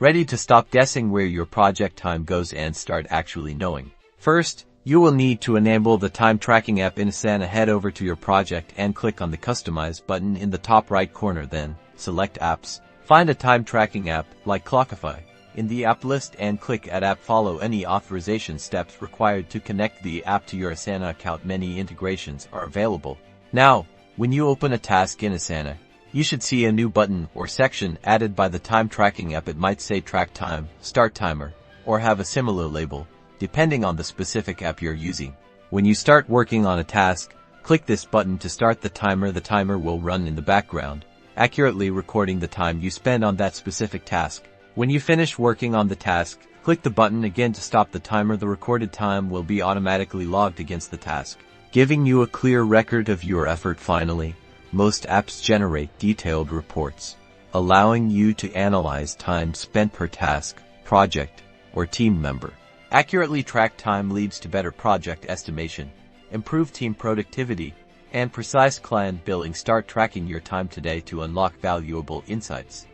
Ready to stop guessing where your project time goes and start actually knowing. First, you will need to enable the time tracking app in Asana. Head over to your project and click on the Customize button in the top right corner. Then, select Apps. Find a time tracking app, like Clockify, in the app list and click Add App. Follow any authorization steps required to connect the app to your Asana account. Many integrations are available. Now, when you open a task in Asana, you should see a new button or section added by the time tracking app. It might say Track Time, Start Timer, or have a similar label, depending on the specific app you're using. When you start working on a task, click this button to start the timer. The timer will run in the background, accurately recording the time you spend on that specific task. When you finish working on the task, click the button again to stop the timer. The recorded time will be automatically logged against the task, giving you a clear record of your effort. Finally, most apps generate detailed reports, allowing you to analyze time spent per task, project, or team member. Accurately tracked time leads to better project estimation, improved team productivity, and precise client billing. Start tracking your time today to unlock valuable insights.